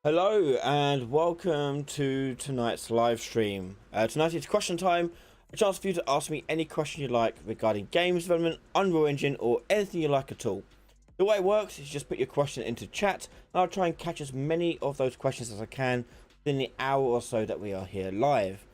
Hello and welcome to tonight's live stream. Tonight it's question time, a chance for you to ask me any question you like regarding games development, Unreal Engine or anything you like at all. The way it works is you just put your question into chat and I'll try and catch as many of those questions as I can within the hour or so that we are here live.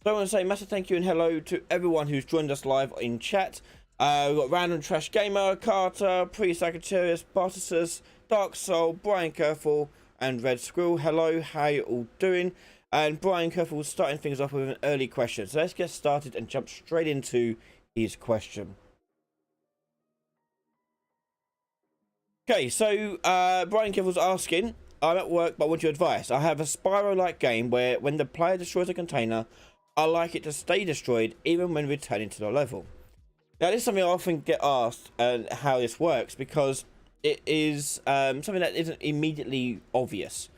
So I want to say massive thank you and hello to everyone who's joined us live in chat. We've got Random Trash Gamer, Carter, Pre-Sagittarius, Bartisus, Dark Soul, Brian Kerfel, and Red Squirrel. Hello, how you all doing? And Brian Kerfel starting things off with an early question. So let's get started and jump straight into his question. Okay, so Brian Kerfel's asking, I'm at work, but I want your advice. I have a Spyro-like game where when the player destroys a container, I like it to stay destroyed even when returning to the level. Now, this is something I often get asked and how this works because it is something that isn't immediately obvious.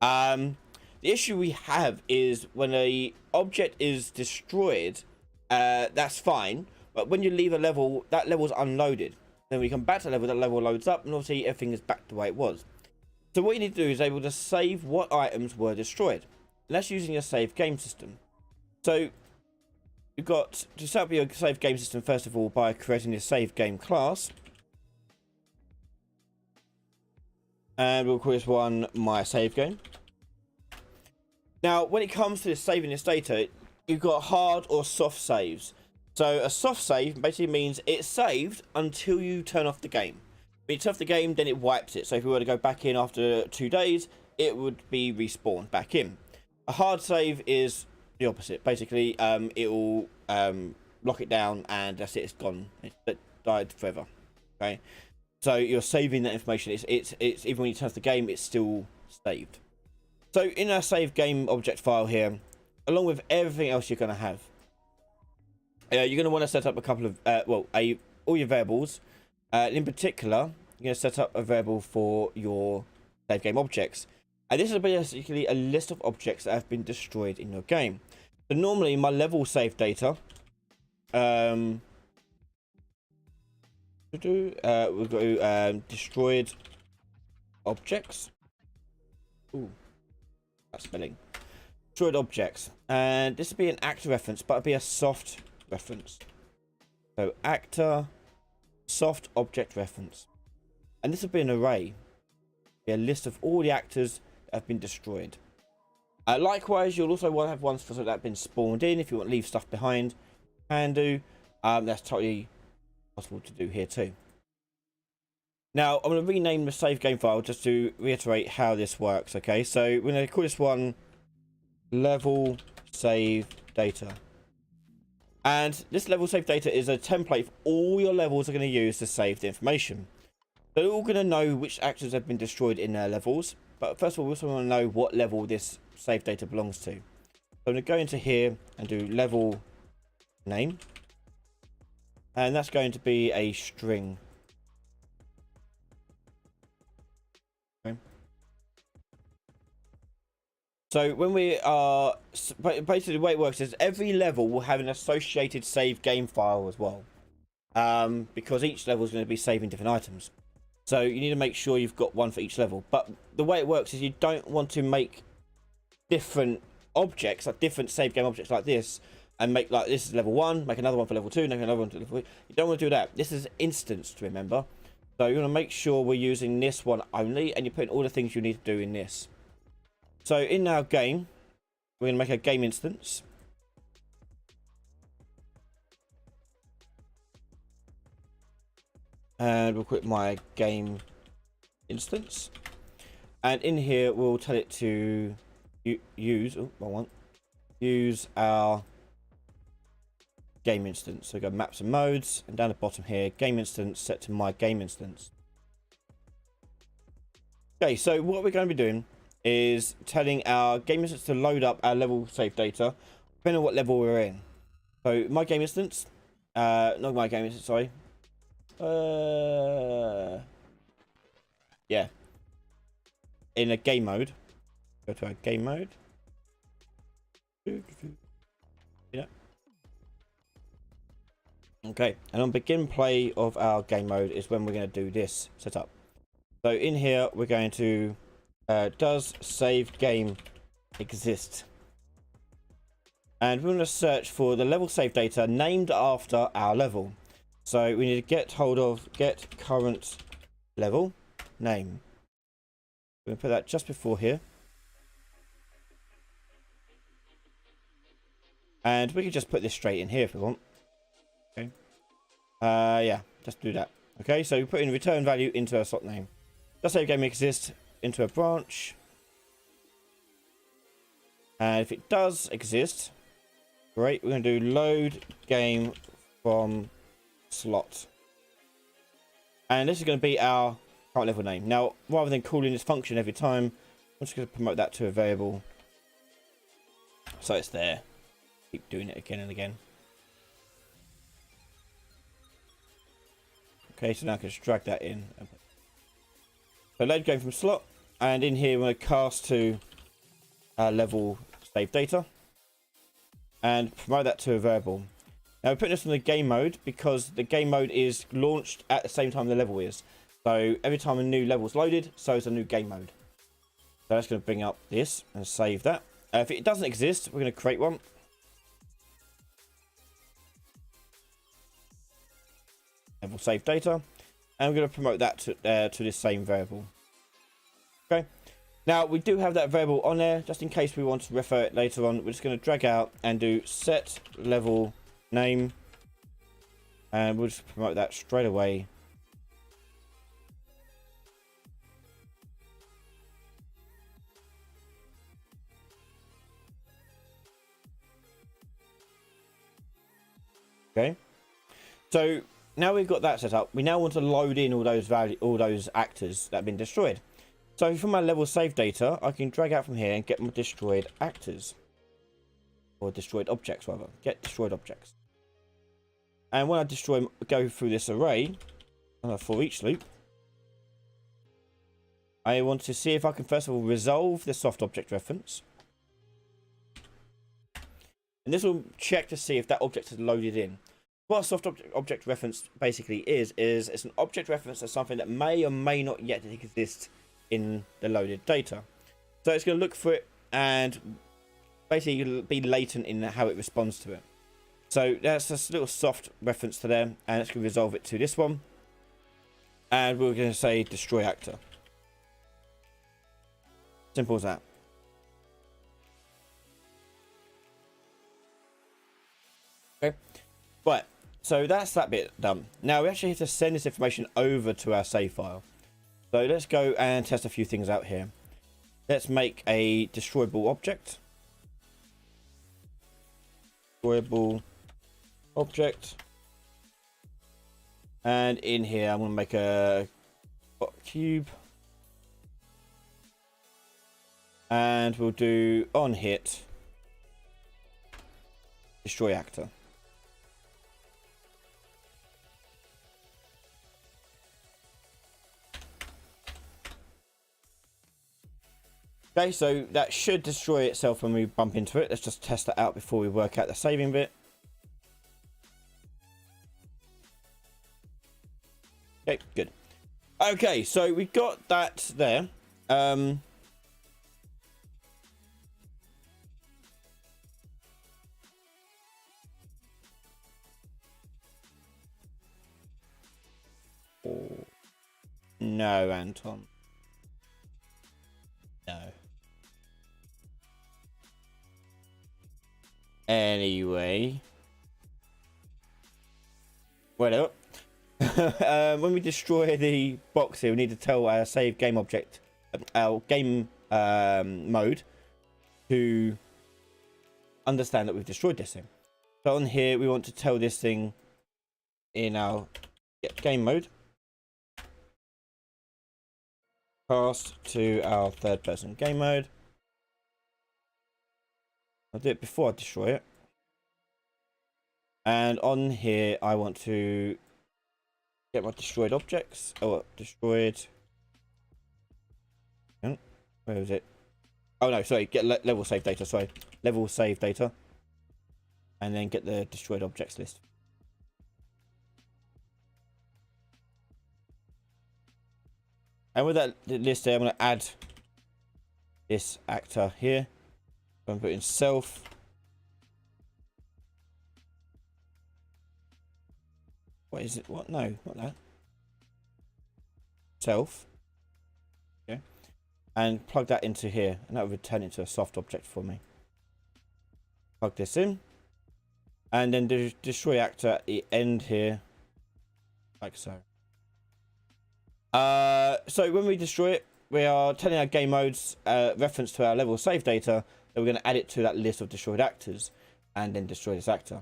The issue we have is when a object is destroyed, that's fine, but when you leave a level, that level's unloaded. Then when you come back to the level, that level loads up and obviously everything is back the way it was. So what you need to do is able to save what items were destroyed, and that's using your save game system. So you've got to set up your save game system first of all by creating your save game class. And we'll call this one my save game. Now, when it comes to saving this data, you've got hard or soft saves. So a soft save basically means it's saved until you turn off the game. When you turn off the game, then it wipes it. So if we were to go back in after 2 days, it would be respawned back in. A hard save is the opposite. Basically, it will lock it down and that's it. It's gone. It died forever. Okay. So you're saving that information. It's even when you turn off the game, it's still saved. So in our save game object file here, along with everything else you're going to have, you're going to want to set up a couple of all your variables. In particular, you're going to set up a variable for your save game objects, and this is basically a list of objects that have been destroyed in your game. So normally my level save data, we've got destroyed objects. Ooh, that's spelling. Destroyed objects, and this would be an actor reference, but it'd be a soft reference. So actor soft object reference, and this would be an array, be a list of all the actors that have been destroyed. Likewise, you'll also want to have ones for that have been spawned in. If you want to leave stuff behind, you can do. That's totally possible to do here too. Now I'm going to rename the save game file just to reiterate how this works. Okay, so we're going to call this one level save data, and this level save data is a template for all your levels are going to use to save the information. They're all going to know which actors have been destroyed in their levels, but first of all we also want to know what level this save data belongs to. So I'm going to go into here and do level name, and that's going to be a string. Okay. So when we are basically the way it works is every level will have an associated save game file as well, because each level is going to be saving different items. So you need to make sure you've got one for each level. But the way it works is you don't want to make different objects, like different save game objects like this, and make like this is level 1, make another one for level 2, make another one for level 3. You don't want to do that. This is instanced, remember. So you want to make sure we're using this one only, and you're putting all the things you need to do in this. So in our game, we're going to make a game instance. And we'll put my game instance. And in here, we'll tell it to use our game instance. So go maps and modes, and down the bottom here, game instance set to my game instance. Okay, so what we're going to be doing is telling our game instance to load up our level save data, depending on what level we're in. So my game instance, not my game instance, sorry. Yeah. In a game mode, go to our game mode. Yeah. Okay, and on begin play of our game mode is when we're going to do this setup. So in here, we're going to does save game exist? And we're going to search for the level save data named after our level. So we need to get hold of get current level name. We're going to put that just before here. And we can just put this straight in here if we want. Okay. Yeah, just do that. Okay, so we put in return value into our slot name. Does save game exist into a branch? And if it does exist, great, we're going to do load game from slot. And this is going to be our current level name. Now, rather than calling this function every time, I'm just going to promote that to a variable. So it's there. Keep doing it again and again. Okay, so now I can just drag that in. So load game from slot. And in here, we're going to cast to our level save data. And promote that to a variable. Now we're putting this in the game mode because the game mode is launched at the same time the level is. So every time a new level is loaded, so is a new game mode. So that's going to bring up this and save that. If it doesn't exist, we're going to create one. Level save data. And we're going to promote that to this same variable. Okay. Now we do have that variable on there just in case we want to refer it later on. We're just going to drag out and do set level name, and we'll just promote that straight away. Okay, so now we've got that set up, we now want to load in all those actors that have been destroyed. So from my level save data, I can drag out from here and get my destroyed actors. Or destroyed objects, rather. Get destroyed objects. And when I go through this array, on a for each loop, I want to see if I can first of all resolve the soft object reference. And this will check to see if that object is loaded in. What a soft object reference basically is it's an object reference of something that may or may not yet exist in the loaded data. So it's going to look for it and basically be latent in how it responds to it. So that's a little soft reference to them, and it's going to resolve it to this one. And we're going to say destroy actor. Simple as that. Okay. Right. So that's that bit done. Now we actually have to send this information over to our save file. So let's go and test a few things out here. Let's make a destroyable object. Destroyable object. And in here, I'm going to make a cube. And we'll do on hit destroy actor. Okay, so that should destroy itself when we bump into it. Let's just test that out before we work out the saving bit. Okay, good. Okay, so we got that there. No, Anton. No. Anyway. Well, when we destroy the box here, we need to tell our save game object, our game mode, to understand that we've destroyed this thing. So on here, we want to tell this thing in our game mode, pass to our third person game mode. I'll do it before I destroy it. And on here, I want to get my destroyed objects. Oh, destroyed. Where is it? Oh no, sorry. Get level save data. Sorry, level save data, and then get the destroyed objects list. And with that list there, I'm going to add this actor here. I'm going to put in self. What is it? What? No, not that. Self. Okay. And plug that into here, and that will return it to a soft object for me. Plug this in, and then destroy actor at the end here, like so. So when we destroy it, we are telling our game modes reference to our level save data that we're going to add it to that list of destroyed actors, and then destroy this actor.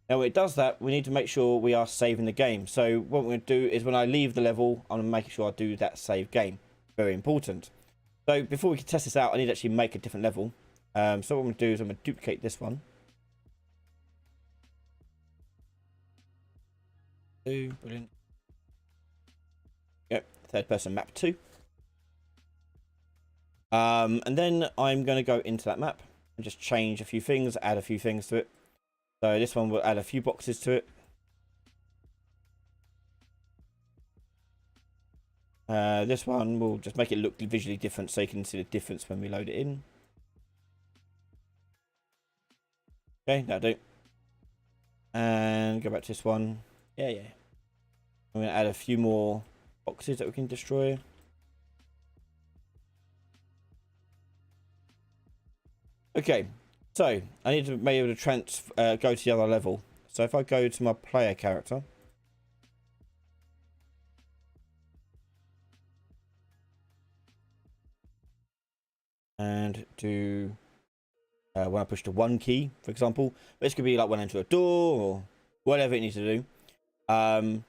Now when it does that, we need to make sure we are saving the game. So what we're going to do is when I leave the level, I'm going to make sure I do that save game. Very important. So before we can test this out, I need to actually make a different level. So what I'm going to do is I'm going to duplicate this one. Brilliant. Yep, third person map 2. And then I'm going to go into that map and just change a few things, add a few things to it. So this one will add a few boxes to it. This one will just make it look visually different so you can see the difference when we load it in. Okay, that'll do. And go back to this one. Yeah. I'm going to add a few more boxes that we can destroy. Okay, so I need to be able to go to the other level. So if I go to my player character, and do when I push the 1 key, for example, this could be like when I enter a door or whatever it needs to do. Actually,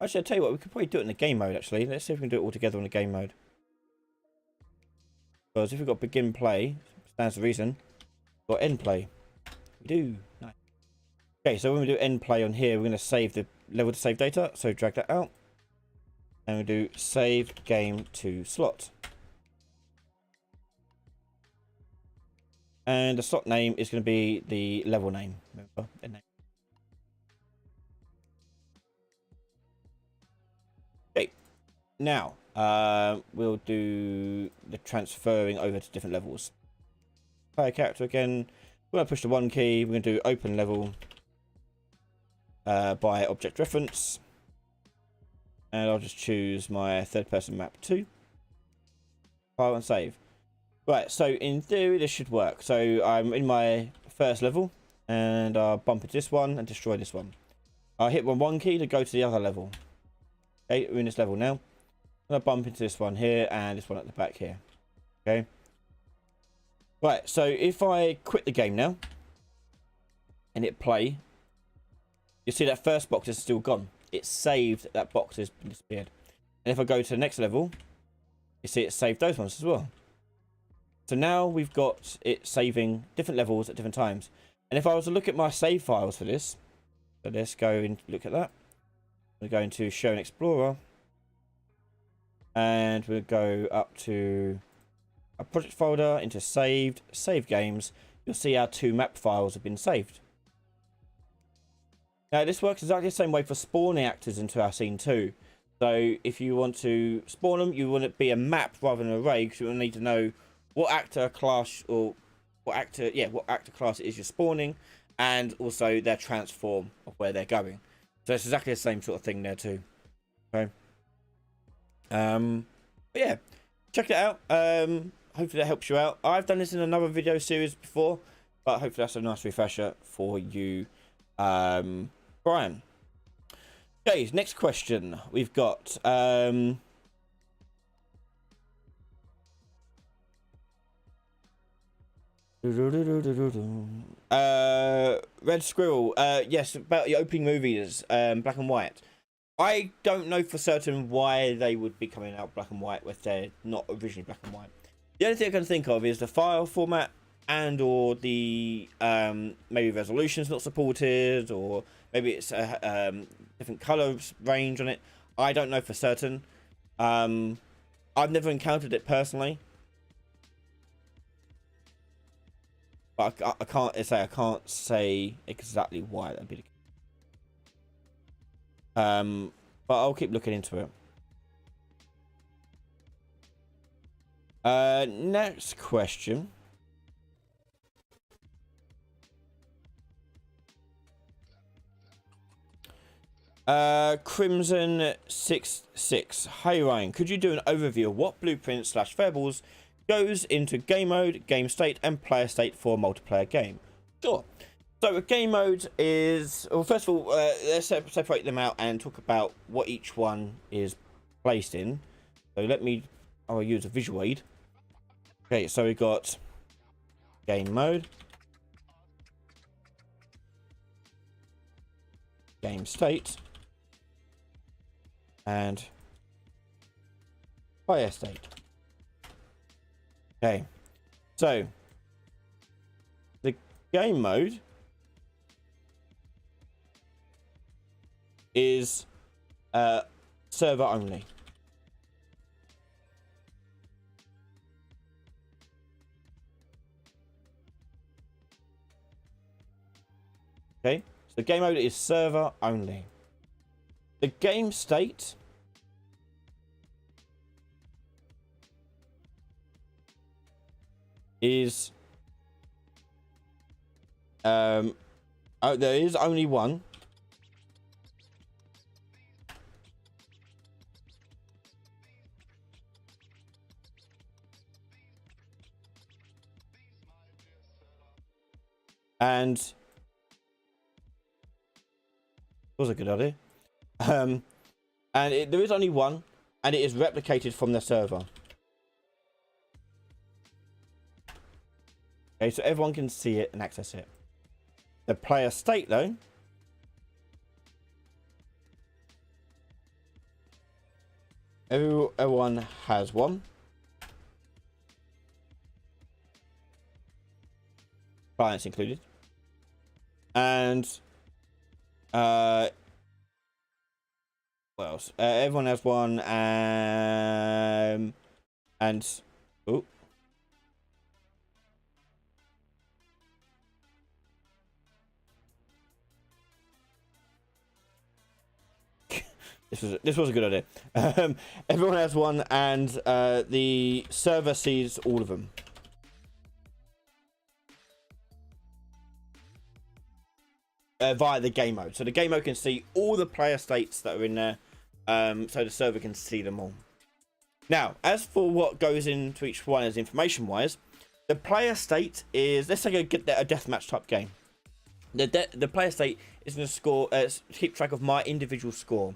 I'll tell you what, we could probably do it in the game mode. Actually, let's see if we can do it all together in the game mode. Because if we've got begin play, stands to reason. Got end play. We do. Nice. Okay, so when we do end play on here, we're going to save the level to save data. So drag that out. And we do save game to slot. And the slot name is going to be the level name. Remember, the name. Okay. Now, we'll do the transferring over to different levels. Player character again. We're going to push the 1 key. We're going to do open level by object reference. And I'll just choose my third person map 2. File and save. Right, so in theory this should work. So I'm in my first level and I'll bump into this one and destroy this one. I'll hit 1 key to go to the other level. Okay, we're in this level now. I'll bump into this one here and this one at the back here. Okay. Right, so if I quit the game now and hit play, you see that first box is still gone. It's saved, that box has disappeared. And if I go to the next level, you see it saved those ones as well. So now we've got it saving different levels at different times. And if I was to look at my save files for this, so let's go and look at that. We're going to show an explorer. And we'll go up to a project folder, into saved, save games. You'll see our 2 map files have been saved. Now this works exactly the same way for spawning actors into our scene too. So if you want to spawn them, you want it to be a map rather than an array, because you will need to know what actor class or what actor class it is you're spawning, and also their transform of where they're going. So it's exactly the same sort of thing there too. Okay. But yeah, check it out. Hopefully that helps you out. I've done this in another video series before, but hopefully that's a nice refresher for you, Brian. Okay, next question we've got. Red Squirrel. Yes, about the opening movies, black and white. I don't know for certain why they would be coming out black and white if they're not originally black and white. The only thing I can think of is the file format and or the maybe resolution's not supported, or maybe it's a different color range on it. I don't know for certain. I've never encountered it personally, but I can't say exactly why that'd be the case. But I'll keep looking into it. Next question. Crimson66. Hey Ryan, could you do an overview of what blueprint / variables goes into game mode, game state, and player state for a multiplayer game? Sure. So a game mode is, well, first of all, let's separate them out and talk about what each one is placed in. So I'll use a visual aid. Okay, so we've got game mode, game state, and player state. Okay, so the game mode is server only. Okay, so the game mode is server only. The game state is there is only one. And was a good idea. And there is only one, and it is replicated from the server. Okay, so everyone can see it and access it. The player state, though, everyone has one. Clients included. And what else? Everyone has one, and oh, this was a good idea. Everyone has one, and the server sees all of them. Via the game mode. So the game mode can see all the player states that are in there, so the server can see them all. Now, as for what goes into each one as information wise, the player state is, let's say a deathmatch type game. The player state is going to score, keep track of my individual score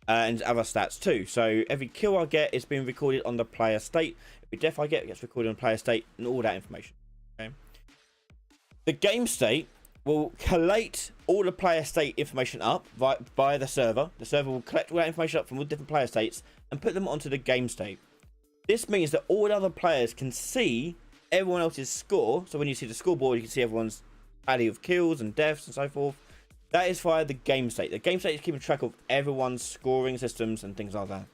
and other stats too. So every kill I get is being recorded on the player state. Every death I get gets recorded on player state, and all that information. Okay. The game state will collate all the player state information up by the server. The server will collect all that information up from all different player states and put them onto the game state. This means that all other players can see everyone else's score. So when you see the scoreboard, you can see everyone's tally of kills and deaths and so forth. That is via the game state. The game state is keeping track of everyone's scoring systems and things like that.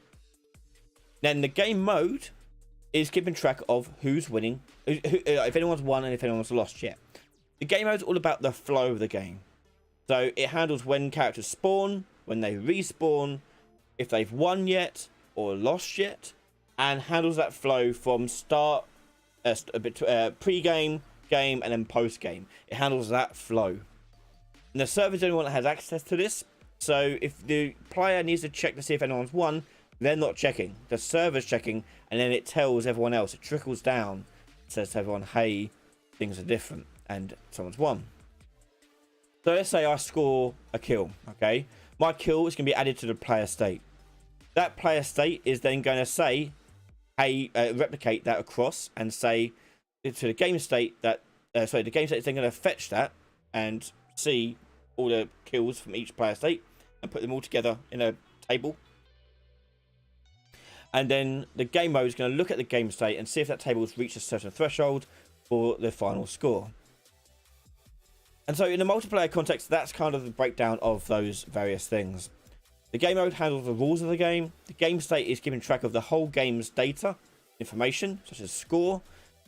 Then the game mode is keeping track of who's winning, if anyone's won and if anyone's lost yet. The game mode is all about the flow of the game. So it handles when characters spawn, when they respawn, if they've won yet or lost yet, and handles that flow from start, pre-game, game, and then post-game. It handles that flow. And the server's the only one that has access to this. So if the player needs to check to see if anyone's won, they're not checking. The server's checking, and then it tells everyone else. It trickles down. It says to everyone, hey, things are different, and someone's won. So let's say I score a kill, okay? My kill is going to be added to the player state. That player state is then going to say, hey, replicate that across and say to the game state that, the game state is then going to fetch that and see all the kills from each player state and put them all together in a table. And then the game mode is going to look at the game state and see if that table has reached a certain threshold for the final score. And so in the multiplayer context, that's kind of the breakdown of those various things. The game mode handles the rules of the game. The game state is keeping track of the whole game's data, information, such as score.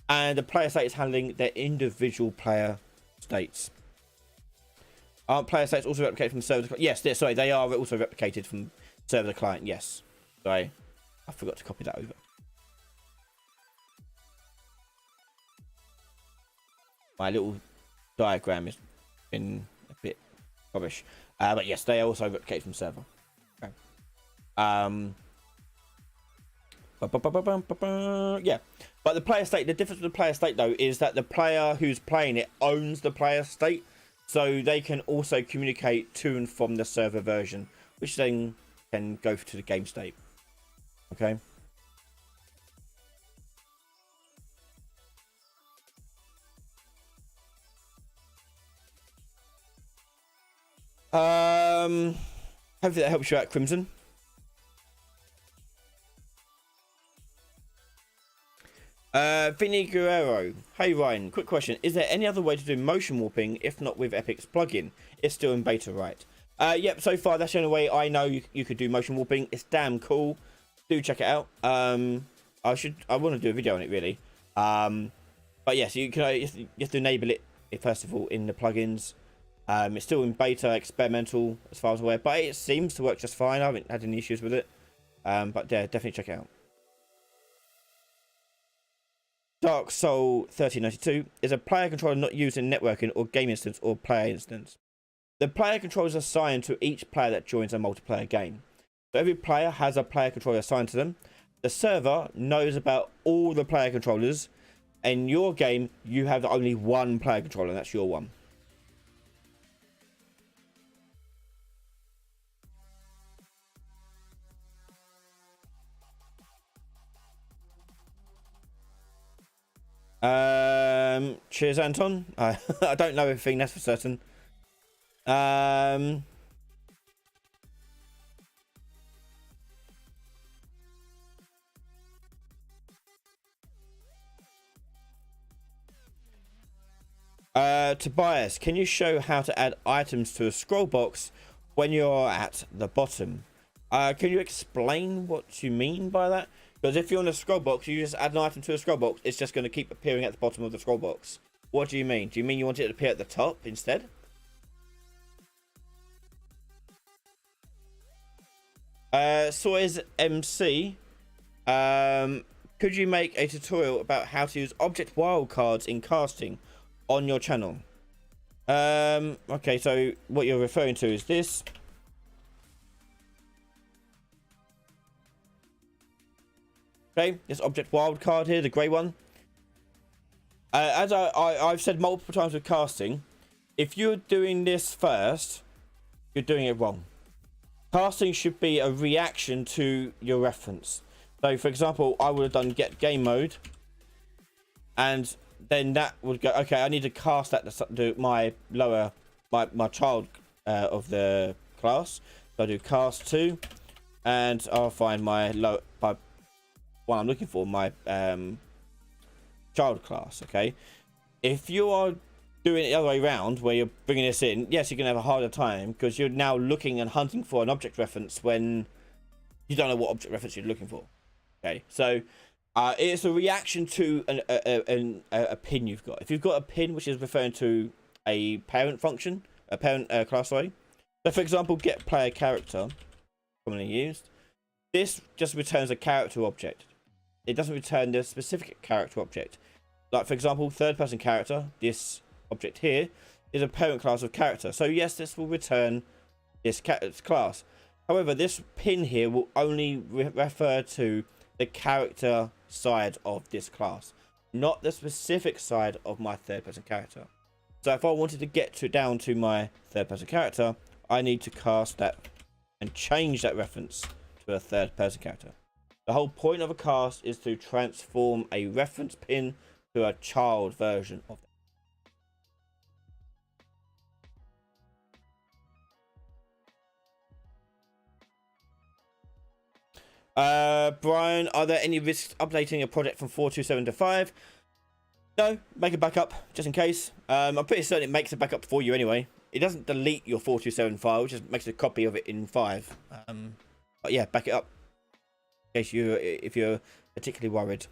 And the player state is handling their individual player states. Are player states also replicated from the server? Yes, sorry, they are also replicated from server to client. Yes. Sorry, I forgot to copy that over. my little diagram has been a bit rubbish. But yes, they also replicate from server. Okay. Yeah, but the player state, the difference with the player state though is that the player who's playing it owns the player state, so they can also communicate to and from the server version, which then can go to the game state. Okay. Hopefully that helps you out, Crimson. Vinny Guerrero. Hey Ryan, quick question. Is there any other way to do motion warping if not with Epic's plugin? It's still in beta, right? Yep, so far that's the only way I know you could do motion warping. It's damn cool. Do check it out. I want to do a video on it really. But yes, you have to enable it first of all in the plugins. It's still in beta, experimental as far as I'm aware, but it seems to work just fine. I haven't had any issues with it. But yeah, definitely check it out. Dark Soul 1392 is a player controller not used in networking or game instance or player instance. The player controller is assigned to each player that joins a multiplayer game. So every player has a player controller assigned to them. The server knows about all the player controllers. In your game, you have only one player controller, and that's your one. Cheers, Anton. I don't know everything, that's for certain. Tobias, can you show how to add items to a scroll box when you're at the bottom? Can you explain what you mean by that? Because if you're on a scroll box, you just add an item to a scroll box, it's just going to keep appearing at the bottom of the scroll box. What do you mean? Do you mean you want it to appear at the top instead? Soy's MC, could you make a tutorial about how to use object wildcards in casting on your channel? Okay, so what you're referring to is this. Okay, this object wildcard here, the grey one. As I've said multiple times with casting, if you're doing this first, you're doing it wrong. Casting should be a reaction to your reference. So, for example, I would have done get game mode, and then that would go. Okay, I need to cast that to my lower, my child of the class. So I do cast 2, and I'll find my what I'm looking for, my child class. Okay, if you are doing it the other way around, where you're bringing this in, yes, you're gonna have a harder time because you're now looking and hunting for an object reference when you don't know what object reference you're looking for. Okay, so it's a reaction to a pin you've got. If you've got a pin which is referring to a parent function, a parent class, sorry. So, for example, get player character, commonly used. This just returns a character object. It doesn't return the specific character object. Like, for example, third person character, this object here is a parent class of character. So yes, this will return this class. However, this pin here will only refer to the character side of this class, not the specific side of my third person character. So if I wanted to get down to my third person character, I need to cast that and change that reference to a third person character. The whole point of a cast is to transform a reference pin to a child version of that. Brian, are there any risks updating a project from 4.27 to 5? No, make a backup just in case. I'm pretty certain it makes a backup for you anyway. It doesn't delete your 4.27 file, it just makes a copy of it in 5. But yeah, back it up in case if you're particularly worried.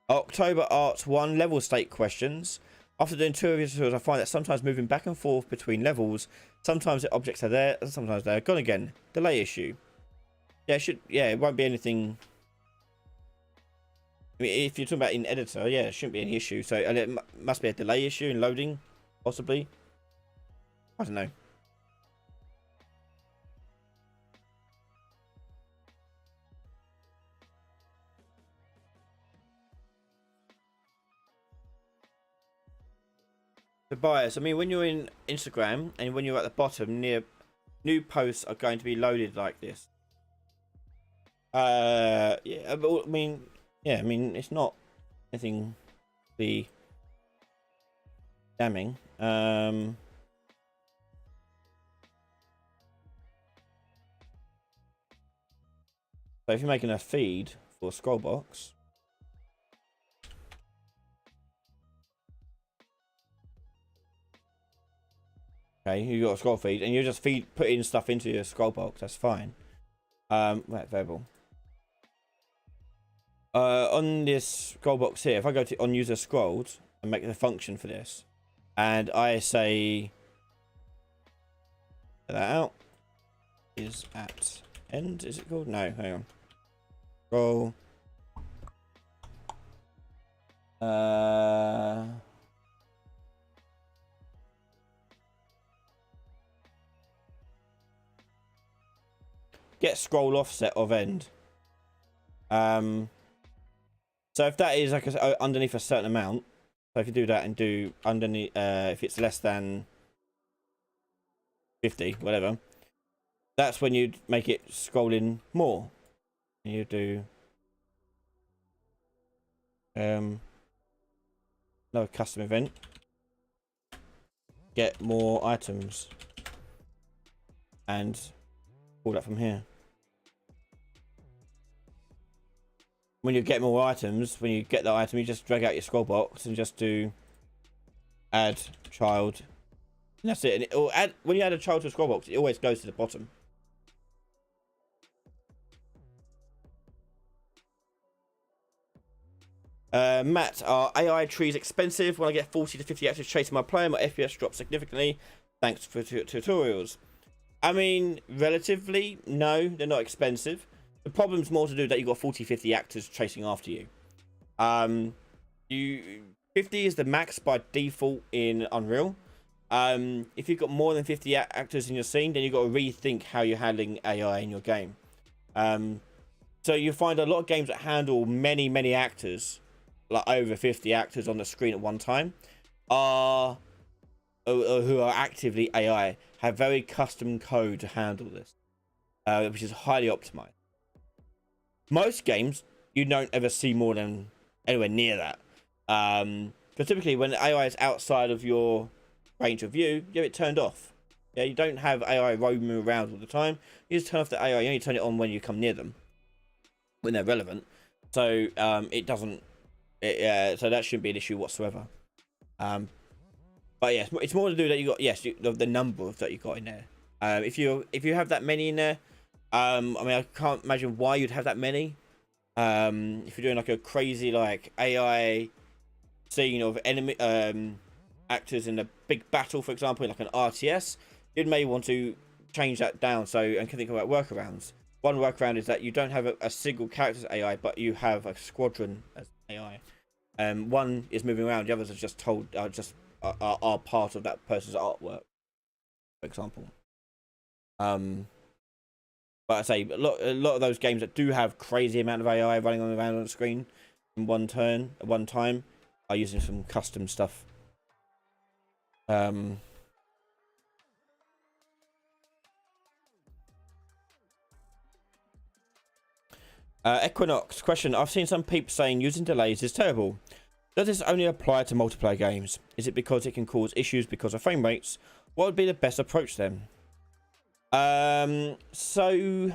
October Art 1 level state questions. After doing 2 of your tutorials, I find that sometimes moving back and forth between levels, sometimes the objects are there, and sometimes they're gone again. Delay issue. Yeah, it won't be anything. I mean, if you're talking about in editor, yeah, it shouldn't be any issue. So and it must be a delay issue in loading, possibly. I don't know. The bias. I mean, when you're in Instagram and when you're at the bottom, new posts are going to be loaded like this. Yeah, but I mean, it's not anything the damning. So if you're making a feed for Scrollbox, okay, you got a scroll feed, and you just putting stuff into your Scrollbox. That's fine. Right, variable. On this Scrollbox here, if I go to on user scrolled and make the function for this, and I say that out is at end. Is it called? No, hang on. Scroll. Get scroll offset of end. So if that is like underneath a certain amount, so if you do that and do underneath, if it's less than 50, whatever, that's when you'd make it scrolling more. And you do another custom event. Get more items and pull that from here. When you get more items, when you get the item, you just drag out your scroll box and just do add child. And that's it. And it will add, when you add a child to a scroll box, it always goes to the bottom. Matt, are AI trees expensive? When I get 40 to 50 actors chasing my player, my FPS drops significantly. Thanks for tutorials. I mean, relatively, no, they're not expensive. The problem's more to do that you've got 40, 50 actors chasing after you. 50 is the max by default in Unreal. If you've got more than 50 actors in your scene, then you've got to rethink how you're handling AI in your game. So you find a lot of games that handle many actors, like over 50 actors on the screen at one time, who are actively AI, have very custom code to handle this, which is highly optimized. Most games, you don't ever see more than anywhere near that. Because typically when AI is outside of your range of view, you have it turned off. Yeah, you don't have AI roaming around all the time. You just turn off the AI. You only turn it on when you come near them, when they're relevant. So it doesn't. So that shouldn't be an issue whatsoever. But yeah, it's more to do that you got the number that you got in there. If you have that many in there. I mean, I can't imagine why you'd have that many. If you're doing like a crazy like AI scene of enemy actors in a big battle, for example, like an RTS, you'd may want to change that down. So and can think about workarounds. One workaround is that you don't have a single character as AI, but you have a squadron as AI. One is moving around, the others are just are part of that person's artwork, for example. But I say a lot of those games that do have crazy amount of AI running around on the screen in one turn at one time are using some custom stuff. Equinox question: I've seen some people saying using delays is terrible. Does this only apply to multiplayer games? Is it because it can cause issues because of frame rates? What would be the best approach then? So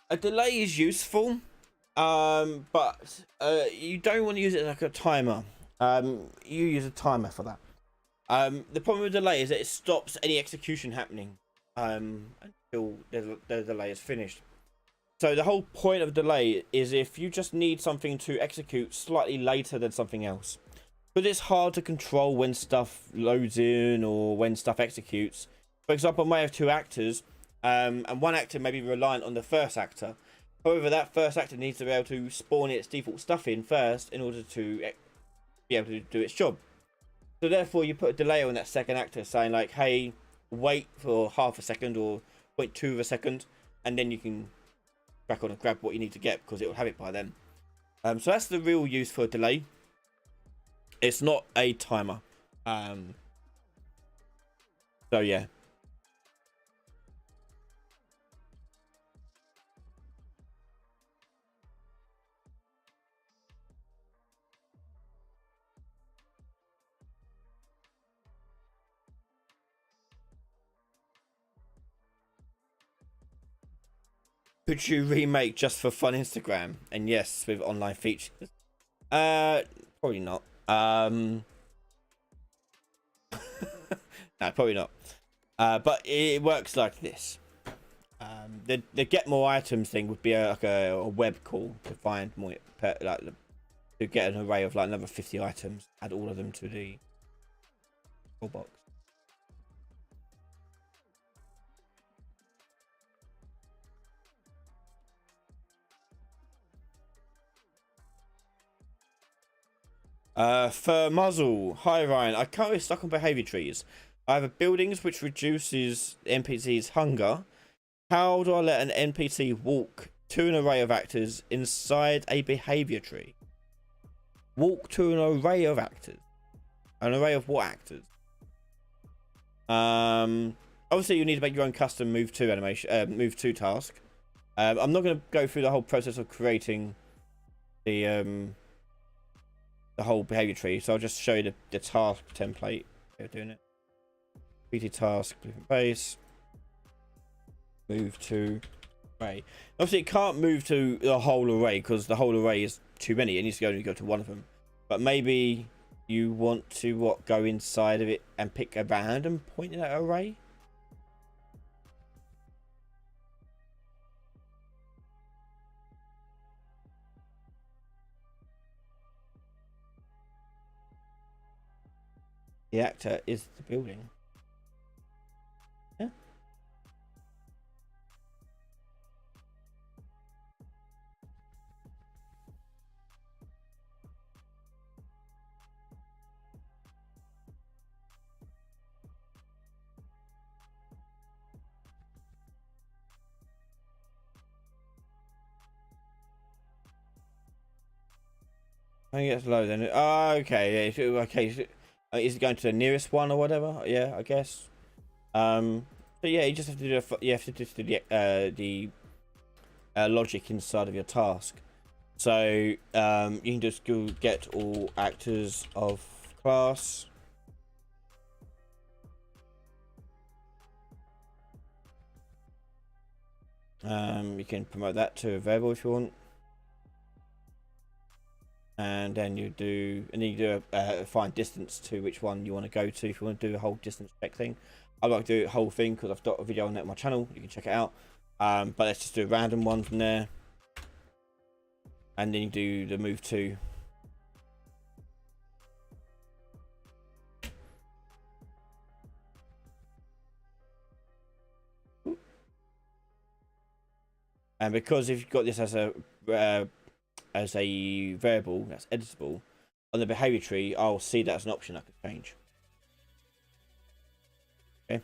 a delay is useful, but you don't want to use it like a timer. You use a timer for that. The problem with delay is that it stops any execution happening until the delay is finished. So the whole point of delay is if you just need something to execute slightly later than something else. But it's hard to control when stuff loads in or when stuff executes. For example, I may have two actors and one actor may be reliant on the first actor. However, that first actor needs to be able to spawn its default stuff in first in order to be able to do its job. So therefore, you put a delay on that second actor, saying like, "Hey, wait for half a second or 0.2 of a second, and then you can crack on and grab what you need to get because it will have it by then." So that's the real use for a delay. It's not a timer. So yeah. Could you remake just for fun Instagram? And yes, with online features. Probably not. No, probably not. But it works like this. The get more items thing would be like a web call to find more, like to get an array of like another 50 items. Add all of them to the box. For muzzle, hi Ryan. I currently stuck on behavior trees. I have buildings which reduces the NPC's hunger. How do I let an NPC walk to an array of actors inside a behavior tree? Walk to an array of actors. An array of what actors? Obviously you need to make your own custom move to animation, move to task. I'm not going to go through the whole process of creating the whole behavior tree, so I'll just show you the task template. They're doing it. PT task, base, move to array. Obviously, it can't move to the whole array because the whole array is too many. It needs to only go to one of them. But maybe you want to go inside of it and pick a random point in that array. The actor is the building. Yeah. I think it's low then. Oh, okay. Yeah, okay. Is it going to the nearest one or whatever? Yeah, I guess. So yeah, you just have to do you have to just do the logic inside of your task. So you can just go get all actors of class. You can promote that to a variable if you want. And then you do a find distance to which one you want to go to if you want to do a whole distance check thing. I like to do the whole thing because I've got a video on that on my channel. You can check it out. But let's just do a random one from there. And then you do the move to. And because if you've got this as a variable that's editable on the behavior tree, I'll see that as an option I could change. Okay.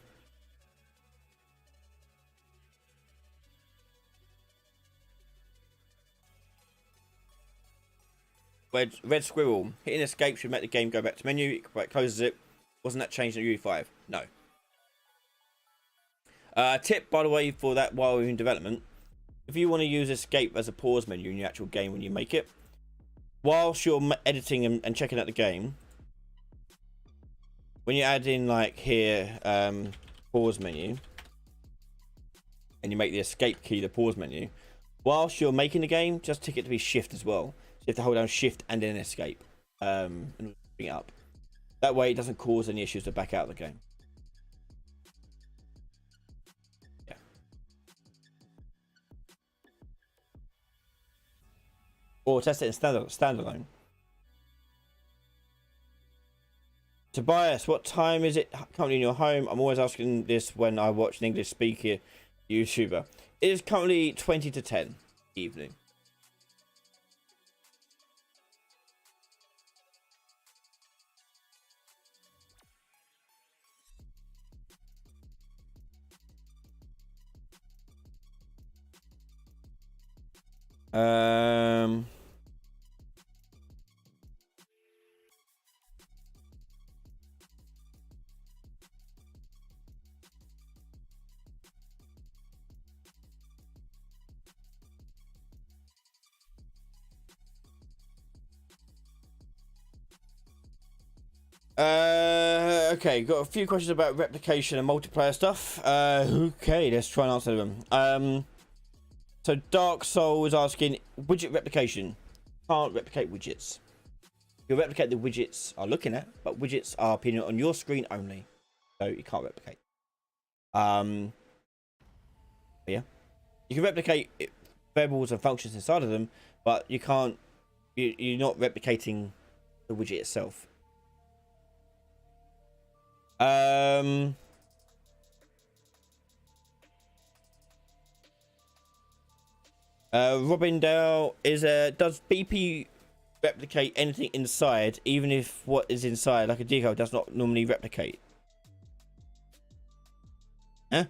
Red squirrel. Hitting escape should make the game go back to menu. It closes it. Wasn't that changed in UE5? No. Tip, by the way, for that while we're in development. If you want to use escape as a pause menu in your actual game when you make it, whilst you're editing and checking out the game, when you add in like here, pause menu, and you make the escape key the pause menu, whilst you're making the game, just tick it to be shift as well. So you have to hold down shift and then escape, and bring it up. That way it doesn't cause any issues to back out of the game. Or test it in standalone. Tobias, what time is it currently in your home? I'm always asking this when I watch an English speaker YouTuber. It is currently 20 to 10 evening. Okay, got a few questions about replication and multiplayer stuff. Okay, let's try and answer them. So Dark Soul is asking, widget replication. Can't replicate widgets. You'll replicate the widgets are looking at, but widgets are appearing on your screen only. So you can't replicate. Yeah. You can replicate variables and functions inside of them, but you can't, you're not replicating the widget itself. Robin Dale is does BP replicate anything inside, even if what is inside, like a decal, does not normally replicate? Huh?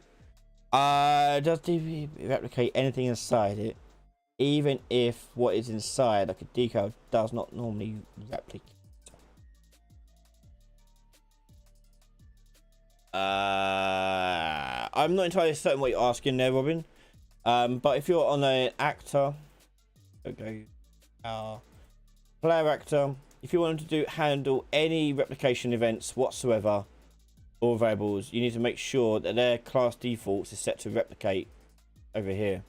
Does BP replicate anything inside it, even if what is inside, like a decal, does not normally replicate? I'm not entirely certain what you're asking there, Robin. But if you're on an actor, okay, player actor, if you want to handle any replication events whatsoever or variables, you need to make sure that their class defaults is set to replicate over here.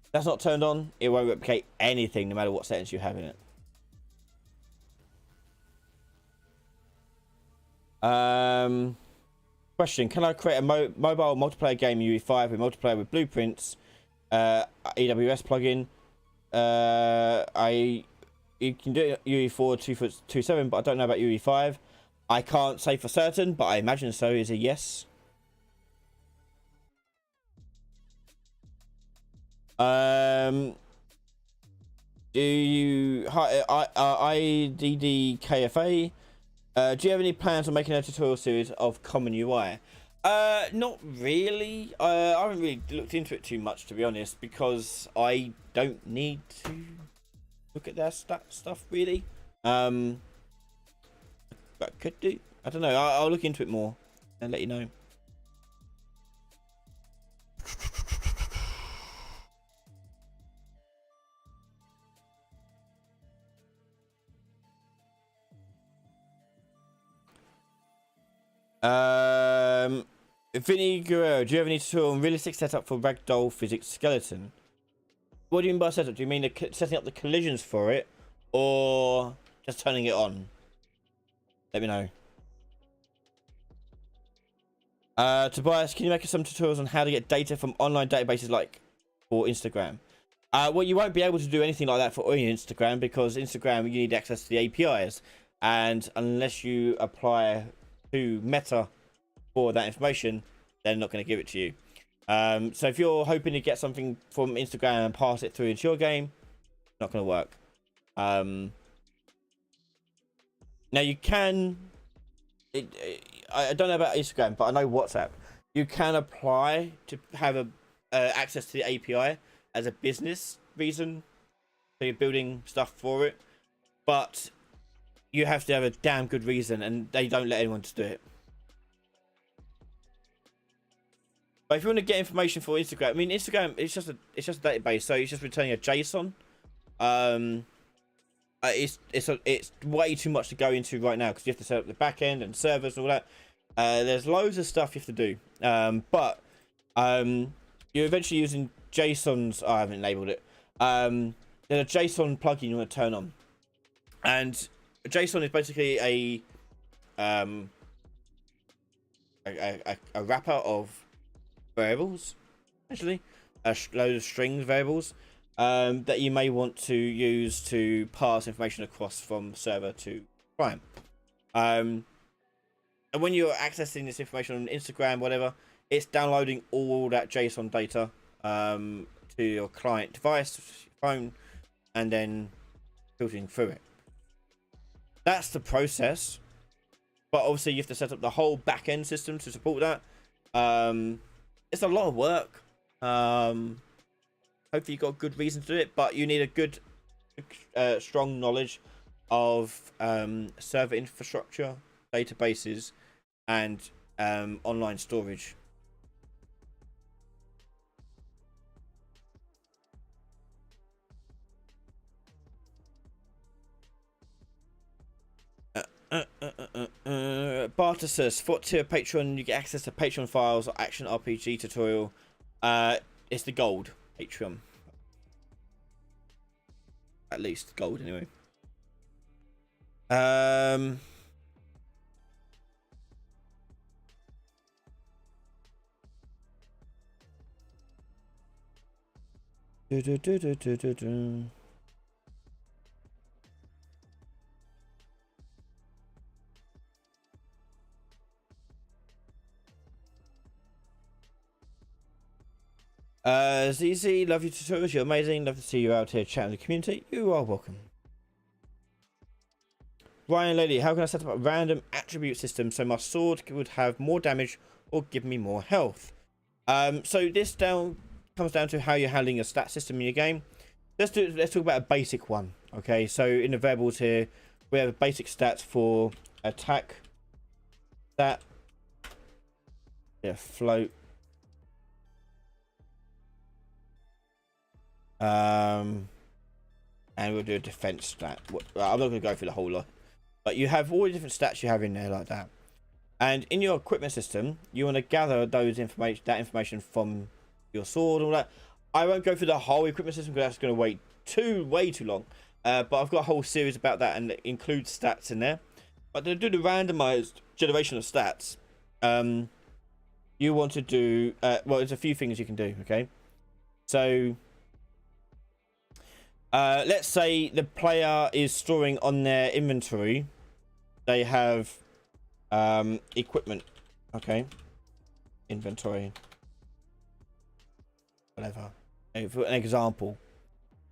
If that's not turned on, it won't replicate anything no matter what settings you have in it. Question: can I create a mobile multiplayer game in UE5 with multiplayer with blueprints, AWS plugin? You can do it UE4 2.7, but I don't know about UE5. I can't say for certain, but I imagine so is a yes. Do you IDDKFA? Do you have any plans on making a tutorial series of Common UI? Not really. I haven't really looked into it too much, to be honest, because I don't need to look at that stuff really. But could do. I don't know. I'll look into it more and let you know. Vinny Guerrero, do you have any tutorial on realistic setup for Ragdoll physics skeleton? What do you mean by setup? Do you mean setting up the collisions for it, or just turning it on? Let me know. Tobias, can you make us some tutorials on how to get data from online databases like for Instagram? Well, you won't be able to do anything like that for Instagram, because Instagram, you need access to the APIs, and unless you apply to Meta for that information, they're not going to give it to you. So if you're hoping to get something from Instagram and pass it through into your game, it's not going to work. Now you can, I don't know about Instagram, but I know WhatsApp. You can apply to have access to the API as a business reason, so you're building stuff for it, but you have to have a damn good reason, and they don't let anyone to do it. But if you want to get information for Instagram, I mean, Instagram, it's just a database, so it's just returning a JSON. It's way too much to go into right now, because you have to set up the back end and servers and all that. There's loads of stuff you have to do. But you're eventually using JSONs. I haven't labeled it. There's a JSON plugin you want to turn on, and JSON is basically a wrapper of variables, actually a load of strings variables that you may want to use to pass information across from server to client. And when you're accessing this information on Instagram, whatever, it's downloading all that JSON data to your client device, phone, and then filtering through it. That's the process. But obviously you have to set up the whole back-end system to support that. It's a lot of work. Hopefully you've got a good reason to do it, but you need a good, strong knowledge of server infrastructure, databases, and online storage. Barter says, for tier Patreon, you get access to Patreon files or action RPG tutorial. It's the gold Patreon. At least gold, anyway. ZZ, love your tutorials. You're amazing. Love to see you out here chatting with the community. You are welcome. Ryan Lady, how can I set up a random attribute system so my sword would have more damage or give me more health? So this comes down to how you're handling your stat system in your game. Let's talk about a basic one. Okay, so in the variables here, we have basic stats for attack, stat, float, and we'll do a defense stat. I'm not going to go through the whole lot, but you have all the different stats you have in there like that. And in your equipment system, you want to gather that information from your sword, all that. I won't go through the whole equipment system because that's going to way too long. But I've got a whole series about that, and it includes stats in there. But to do the randomized generation of stats, you want to do well. There's a few things you can do. Okay, so let's say the player is storing on their inventory. They have equipment. Okay, inventory, whatever. For an example,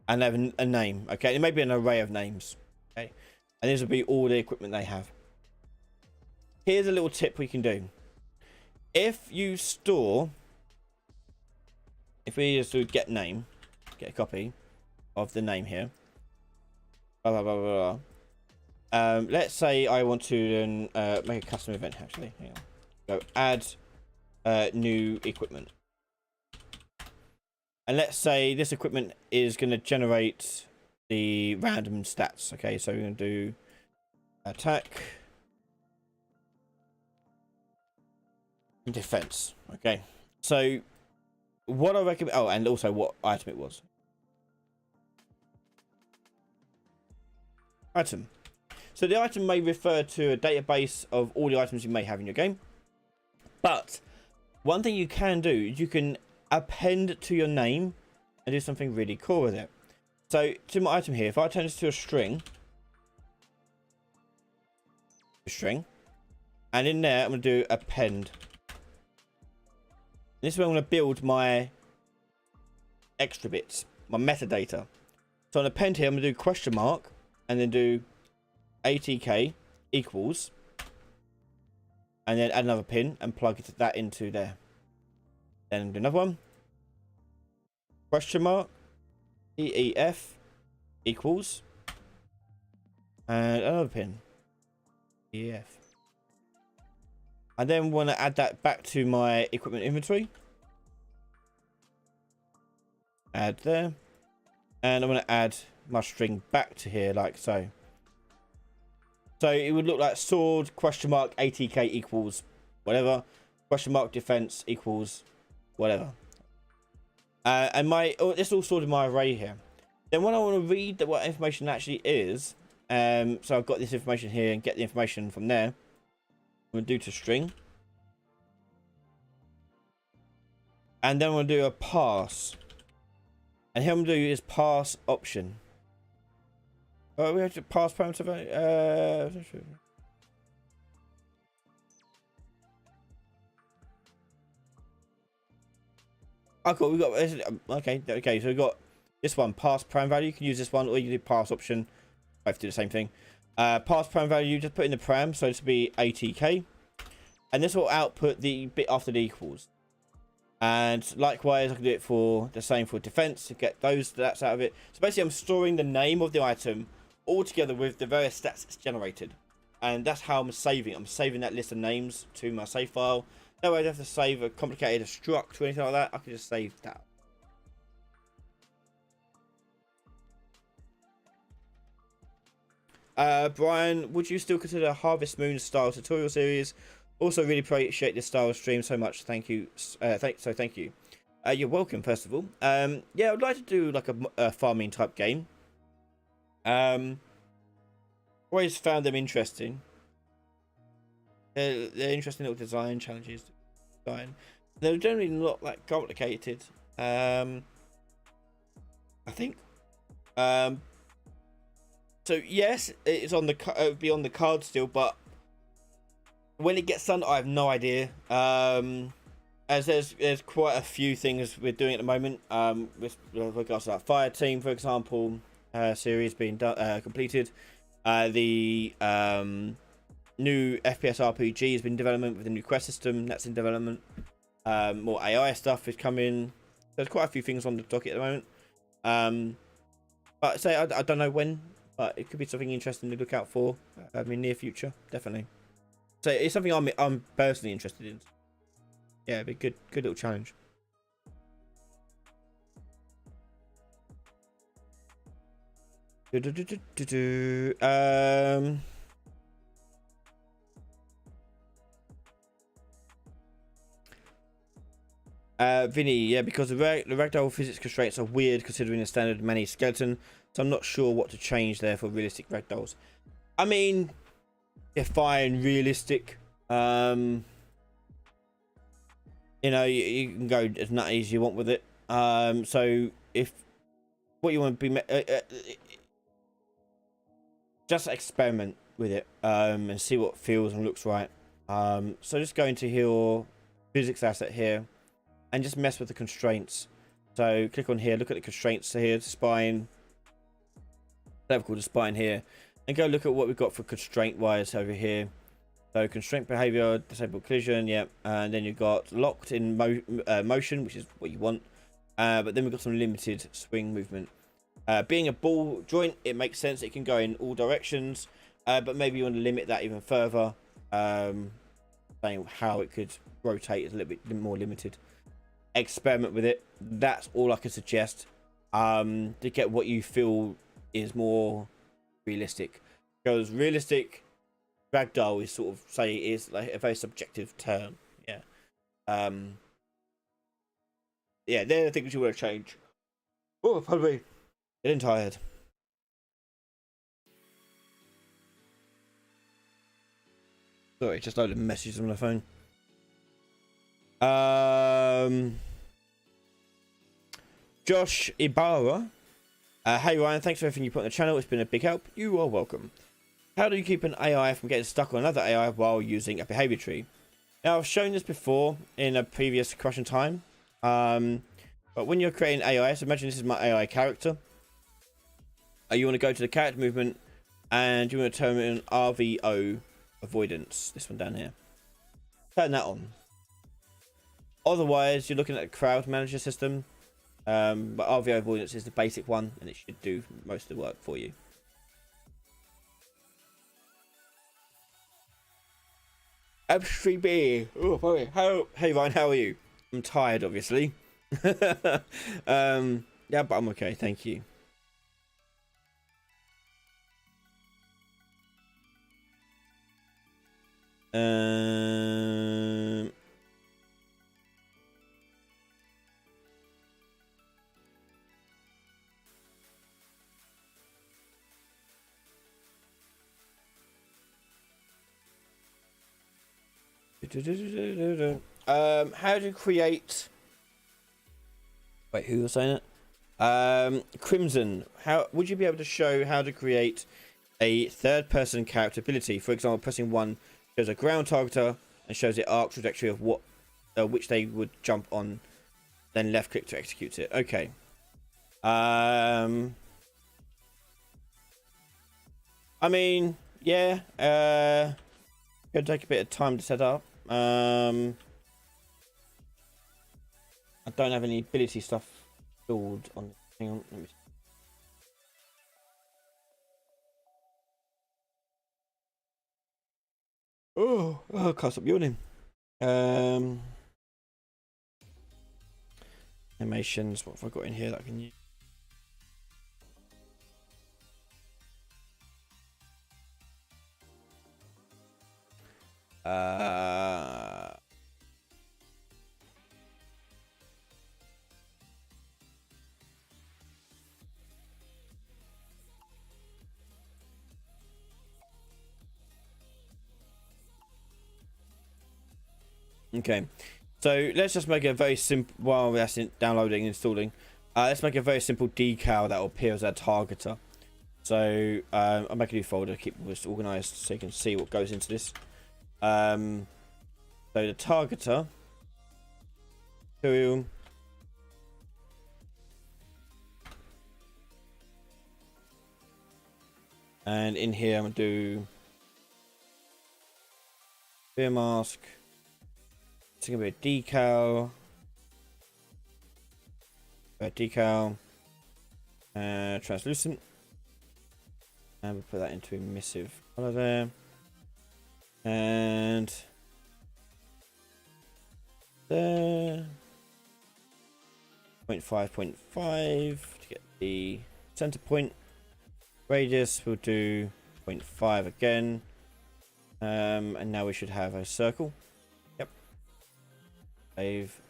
and they have a name. Okay, it may be an array of names. Okay, and this will be all the equipment they have. Here's a little tip we can do. If you store, if we just do get name, get a copy of the name here. Blah blah blah blah. Blah. Let's say I want to then make a custom event. Actually, hang on. Go add new equipment. And let's say this equipment is going to generate the random stats. Okay, so we're going to do attack and defense. Okay, so what I recommend. Oh, and also what item it was. Item. So the item may refer to a database of all the items you may have in your game. But one thing you can do is you can append to your name and do something really cool with it. So to my item here, if I turn this to a string, and in there I'm going to do append. This is where I'm going to build my extra bits, my metadata. So on append here, I'm going to do question mark and then do ATK equals, and then add another pin and plug that into there. Then do another one. Question mark EEF equals, and another pin EF. I then want to add that back to my equipment inventory. Add there, and I'm going to add my string back to here like so. So it would look like sword question mark ATK equals whatever, question mark defense equals whatever. And it's all stored in my array here. Then when I want to read what information actually is, so I've got this information here and get the information from there. I'm going to do to string, and then I'm going to do a pass, and here I'm going to do is pass option. Oh, we have to pass parameter value. Oh, cool. We got okay. So we got this one, pass prime value. You can use this one, or you can do pass option. Both do the same thing. Pass prime value. Just put in the param, so this will be 80k, and this will output the bit after the equals. And likewise, I can do it for the same for defense to get those stats out of it. So basically, I'm storing the name of the item all together with the various stats it's generated, and that's how I'm saving. I'm saving that list of names to my save file. No way I don't have to save a complicated struct or anything like that. I can just save that. Brian, would you still consider Harvest Moon style tutorial series? Also, really appreciate this style of stream so much. Thank you. Thank you. You're welcome. First of all, yeah, I'd like to do like a farming type game. Always found them interesting. They're interesting little design challenges. They're generally not that complicated. I think. So yes, it's on the be on the card still, but when it gets done, I have no idea. As there's quite a few things we're doing at the moment. With regards to that Fire Team, for example, series being done, completed. The new FPS RPG has been in development with the new quest system that's in development. More AI stuff is coming. There's quite a few things on the docket at the moment. But say I don't know when, but it could be something interesting to look out for in near future, definitely. So it's something I'm personally interested in. Yeah, it'd be good little challenge. Vinny, yeah, because the Ragdoll physics constraints are weird considering the standard many skeleton, so I'm not sure what to change there for realistic Ragdolls. I mean, define realistic. You know, you can go as nutty as you want with it. So if what you want to be, just experiment with it, and see what feels and looks right. So just go into your physics asset here, and just mess with the constraints. So click on here, look at the constraints here, spine. They've called the spine here, and go look at what we've got for constraint wise over here. So constraint behavior, disabled collision, yeah, and then you've got locked in motion, which is what you want. But then we've got some limited swing movement. Being a ball joint, it makes sense. It can go in all directions, but maybe you want to limit that even further. Saying how it could rotate is a little bit more limited. Experiment with it. That's all I can suggest. To get what you feel is more realistic, because realistic Ragdoll is sort of is like a very subjective term. Yeah. Yeah, they're the things you want to change. Oh, pardon me. Getting tired. Sorry, just loaded messages on my phone. Josh Ibarra. Hey Ryan, thanks for everything you put on the channel. It's been a big help. You are welcome. How do you keep an AI from getting stuck on another AI while using a behavior tree? Now, I've shown this before in a previous question time. But when you're creating AI, so imagine this is my AI character. You want to go to the character movement, and you want to turn in RVO avoidance. This one down here. Turn that on. Otherwise, you're looking at a crowd manager system. But RVO avoidance is the basic one, and it should do most of the work for you. F3B. Oh, sorry. Hey Ryan, how are you? I'm tired, obviously. Yeah, but I'm okay, thank you. How to create... Wait, who was saying it? Crimson, how would you be able to show how to create a third-person character ability? For example, pressing 1 shows a ground targeter and shows the arc trajectory of what which they would jump on. then left click to execute it. Okay. I mean, yeah, gonna take a bit of time to set up. I don't have any ability stuff stored on. Hang on, let me. I can't stop yawning. Animations. What have I got in here that I can use? Okay, so let's just make a very simple. While that's downloading and installing, let's make a very simple decal that will appear as our targeter. So I'll make a new folder, keep this organized so you can see what goes into this. So the targeter, material, and in here I'm gonna do beer mask. It's gonna be a decal, translucent, and we'll put that into emissive color there, and there, 0.5 to get the center point. Radius we'll do 0.5 again, and now we should have a circle. Yep. Save.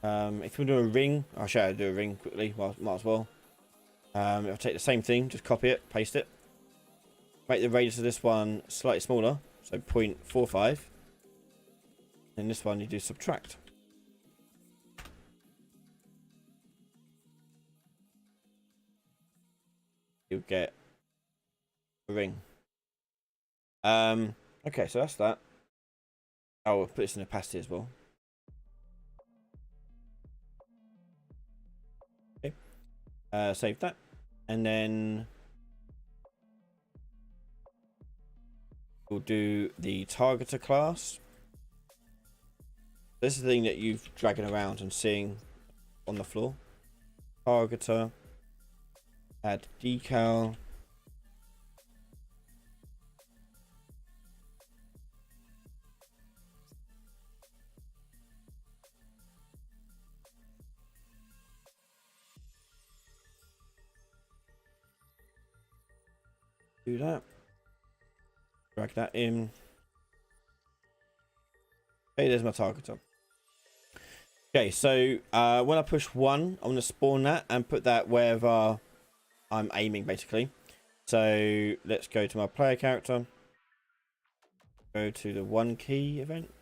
If we do a ring, I'll show you how to do a ring quickly. Might as well. I'll take the same thing, just copy it, paste it. Make the radius of this one slightly smaller, so 0.45. And this one you do subtract. You'll get a ring. Okay, so that's that. I'll put this in opacity as well. Okay. Save that. And then we'll do the targeter class. This is the thing that you've dragging around and seeing on the floor. Targeter. Add decal. Do that. Drag that in. Okay, there's my targeter. Okay, so when I push 1, I'm going to spawn that and put that wherever I'm aiming, basically. So let's go to my player character. Go to the 1 key event.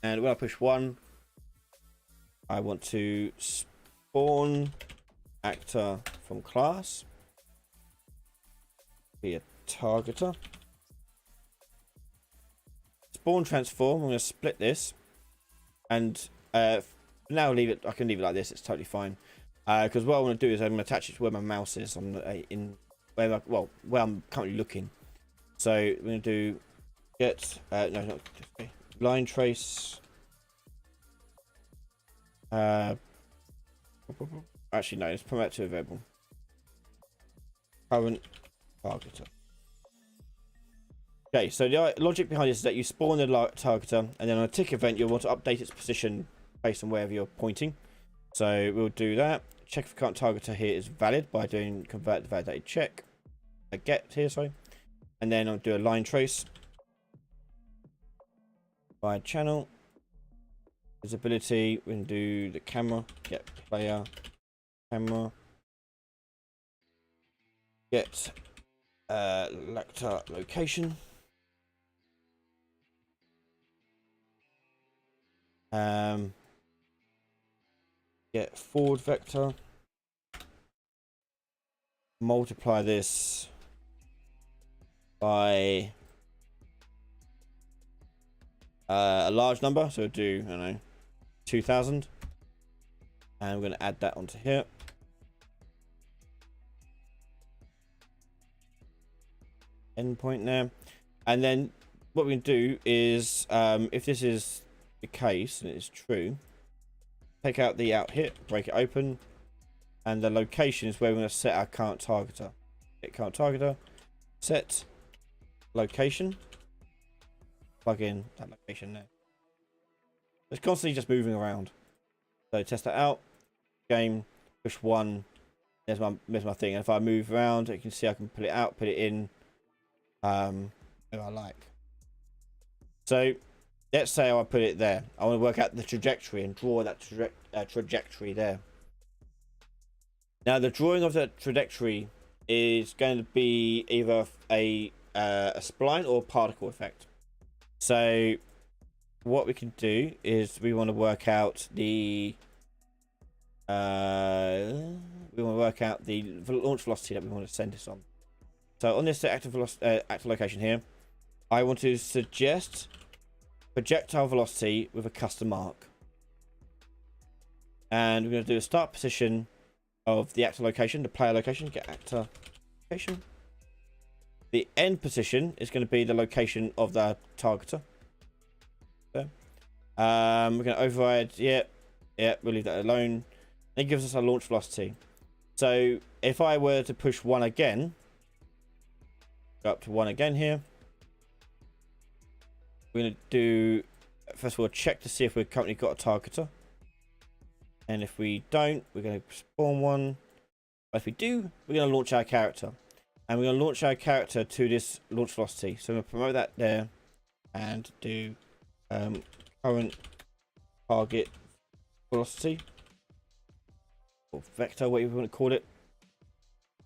And when I push 1, I want to spawn actor from class. Be a targeter. Spawn transform. I'm going to split this, and now leave it. I can leave it like this. It's totally fine. Because what I want to do is I'm going to attach it to where my mouse is on where I'm currently looking. So we're going to do get no, not okay. Line trace. Actually no, let's promote to a variable. Current targeter. Okay, so the logic behind this is that you spawn the targeter, and then on a tick event you'll want to update its position based on wherever you're pointing. So we'll do that. Check if current targeter here is valid by doing convert the validated check. Get here, sorry. And then I'll do a line trace. By channel. Visibility, we can do the camera. Get player. Camera. Get Lacta location. Get forward vector. Multiply this by a large number, so we'll do, I don't know, 2000. And we're going to add that onto here. Endpoint there. And then what we can do is, if this is the case and it's true, take out the out hit, break it open, and the location is where we're going to set our current targeter. Hit current targeter, set location, plug in that location there. It's constantly just moving around. So test that out. Game, push 1. There's my thing. And if I move around, you can see I can put it out, put it in. Where I like. So let's say I put it there. I want to work out the trajectory and draw that trajectory there. Now the drawing of that trajectory is going to be either a spline or a particle effect. So what we can do is we want to work out the launch velocity that we want to send this on. So on this active location here, I want to suggest projectile velocity with a custom mark. And we're going to do a start position of the actor location, the player location, get actor location. The end position is going to be the location of the targeter. So, we're going to override, yeah, we'll leave that alone. It gives us a launch velocity. So if I were to push 1 again, go up to 1 again here, we're going to do, first of all, check to see if we've currently got a targeter. And if we don't, we're going to spawn one. But if we do, we're going to launch our character. And we're going to launch our character to this launch velocity. So I'm going to promote that there and do current target velocity. Or vector, whatever you want to call it.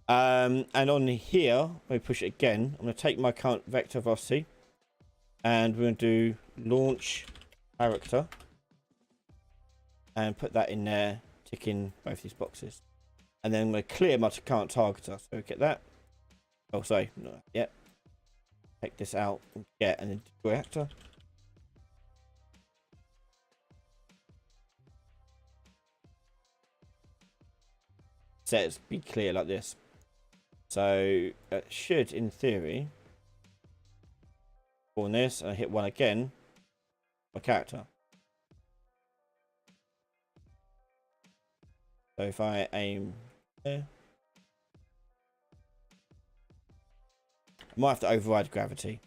And on here, when we push it again, I'm going to take my current vector velocity. And we're going to do launch character. And put that in there, tick in both these boxes. And then I'm going to clear my current targeter. So get that. Oh, sorry. Not yet. Take this out and get and then destroy actor. Set it to be clear like this. So it should, in theory, spawn this and I hit 1 again. My character. So if I aim there, I might have to override gravity.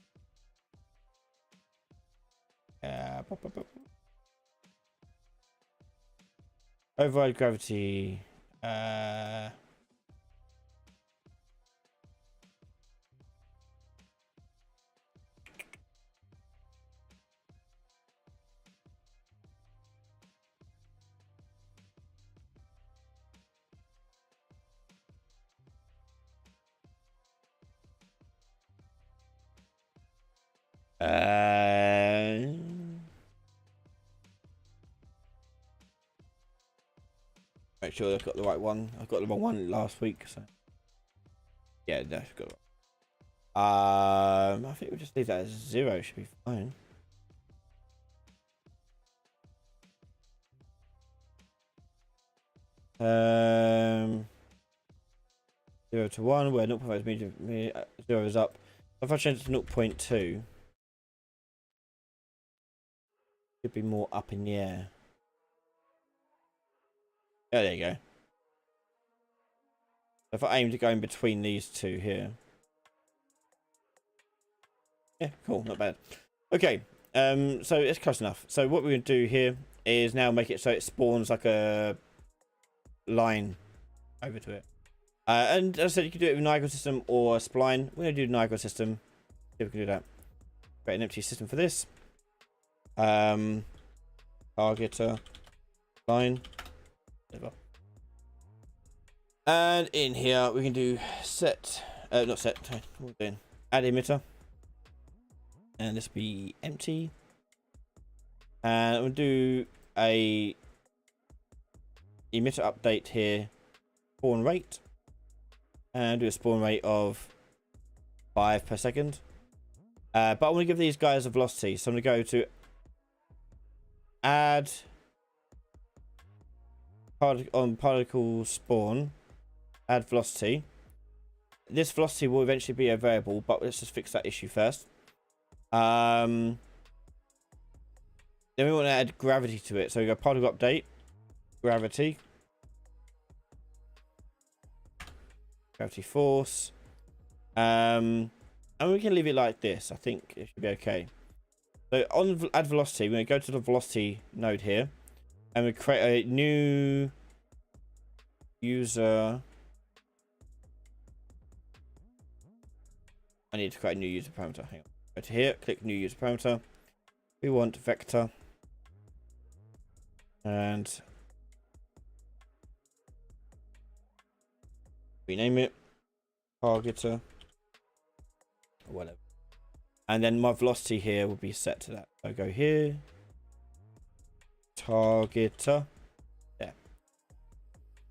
Override gravity. Make sure I've got the right one. I've got the wrong one last week, so yeah, no, I've got it. I think we'll just leave that as 0. Should be fine. Um, 0 to 1, where 0.5 is 0 is up. If I change it to 0.2, should be more up in the air. Oh, there you go. If I aim to go in between these two here. Yeah, cool, not bad. Okay, so it's close enough. So what we're going to do here is now make it so it spawns like a line over to it. And as I said, you can do it with an system or a spline. We're going to do an system. See if we can do that. Create an empty system for this. Targeter line. And in here we can do set, not set, what we're doing, add emitter, and this will be empty, and we'll do a emitter update here, spawn rate, and do a spawn rate of 5 per second. But I want to give these guys a velocity, so I'm going to go to add particle spawn, add velocity. This velocity will eventually be a variable, but let's just fix that issue first. Then we want to add gravity to it. So we go particle update, gravity force. And we can leave it like this. I think it should be okay. So on add velocity, we're going to go to the velocity node here, and we create a new user. I need to create a new user parameter. Hang on. Go to here, click new user parameter. We want vector, and rename it targeter or whatever. And then my velocity here will be set to that. So go here, targeter. Yeah.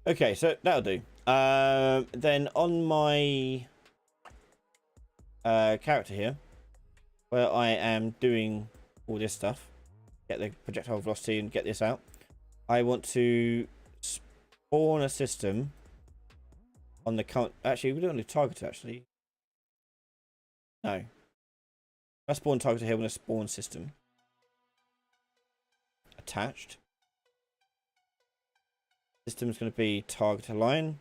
Okay, so that'll do. Then on my character here, where I am doing all this stuff, get the projectile velocity and get this out, I want to spawn a system on the count. Actually, we don't need target actually. No. I spawn target here. I'm going to spawn system attached. System is going to be target line.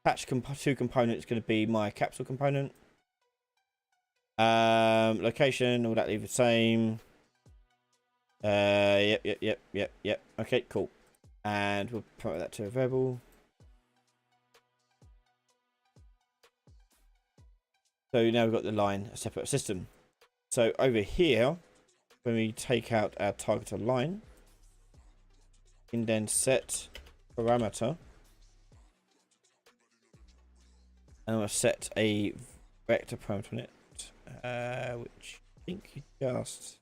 Attached two component is going to be my capsule component. Location, all that leave the same. Yep. Okay, cool. And we'll promote that to a variable. So now we've got the line, a separate system. So over here, when we take out our target line, we can then set parameter, and we'll set a vector parameter on it, which I think you just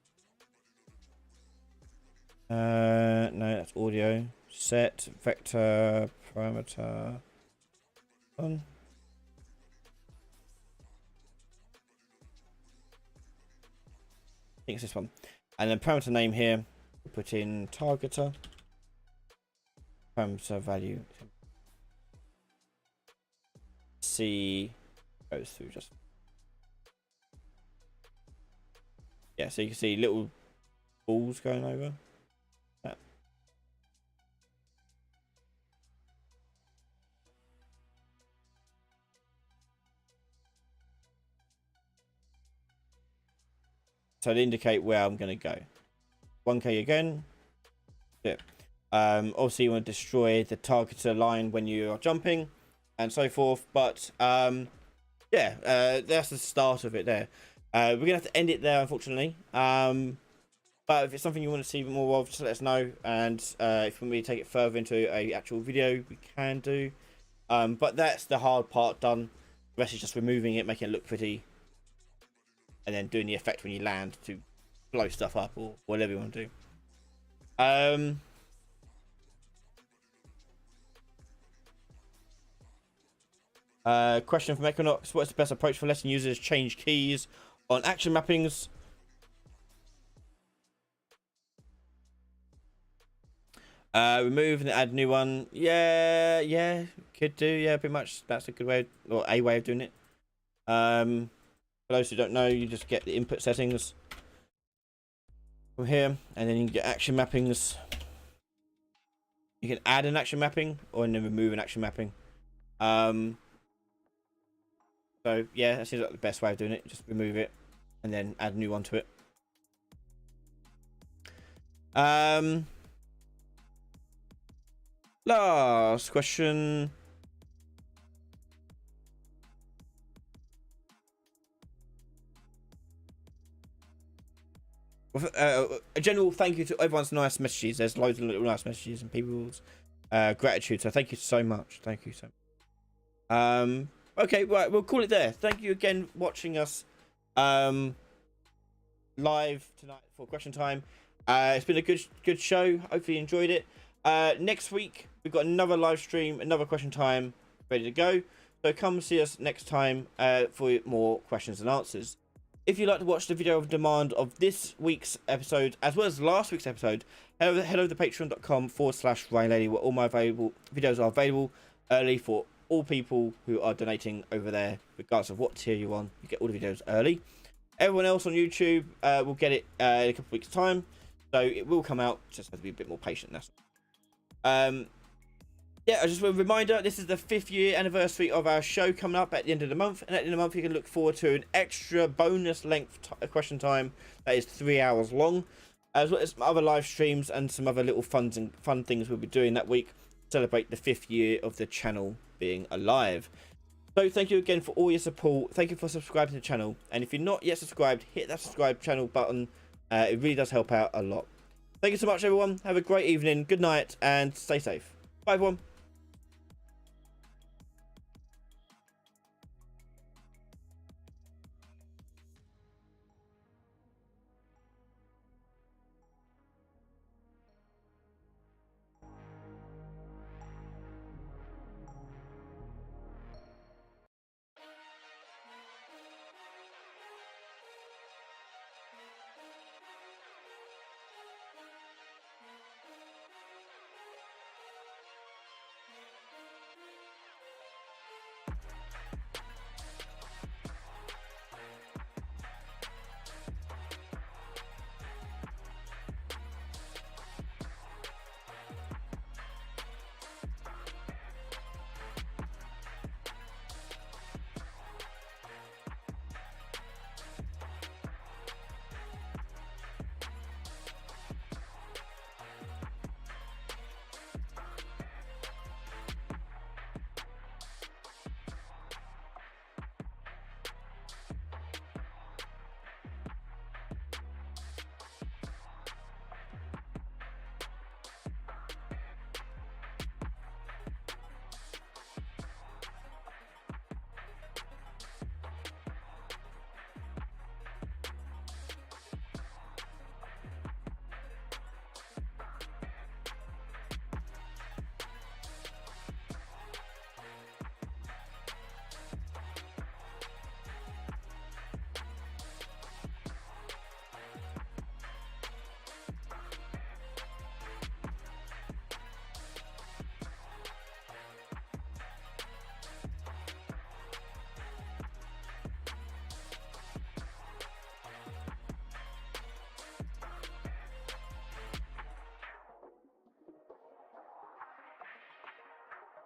no, that's audio. Set vector parameter on. I think it's this one. And then parameter name here, we'll put in targeter. Parameter value. C goes through just. Yeah, so you can see little balls going over. Yeah. So to indicate where I'm going to go. 1K again. Yeah. Obviously you want to destroy the targeter line when you are jumping and so forth, but yeah, that's the start of it there. We're gonna have to end it there, unfortunately, but if it's something you want to see more of, just let us know, and if we want me to take it further into a actual video, we can do, but that's the hard part done. The rest is just removing it, making it look pretty, and then doing the effect when you land to blow stuff up or whatever you want to do. Question from Equinox: what's the best approach for letting users change keys on action mappings? Remove and add new one. Yeah, could do. Yeah, pretty much. That's a good way, or a way of doing it. For those who don't know, you just get the input settings from here, and then you can get action mappings. You can add an action mapping, or then remove an action mapping. So yeah, that seems like the best way of doing it. Just remove it and then add a new one to it. Last question. A general thank you to everyone's nice messages. There's loads of little nice messages and people's gratitude. So thank you so much. Thank you so much. Okay, right, we'll call it there. Thank you again for watching us live tonight for question time. It's been a good show. Hopefully you enjoyed it. Next week we've got another live stream, another question time ready to go. So come see us next time for more questions and answers. If you'd like to watch the video of demand of this week's episode, as well as last week's episode, head over to patreon.com/RyanLady, where all my available videos are available early for all people who are donating over there, regardless of what tier you're on. You get all the videos early. Everyone else on YouTube will get it in a couple of weeks' time, so it will come out. Just have to be a bit more patient. That's all. Yeah, just a reminder, this is the 5th year anniversary of our show coming up at the end of the month. And at the end of the month, you can look forward to an extra bonus length question time that is 3 hours long, as well as some other live streams and some other little fun things we'll be doing that week to celebrate the 5th year of the channel being alive. So thank you again for all your support. Thank you for subscribing to the channel. And if you're not yet subscribed, hit that subscribe channel button. It really does help out a lot. Thank you so much, everyone. Have a great evening. Good night and stay safe. Bye, everyone.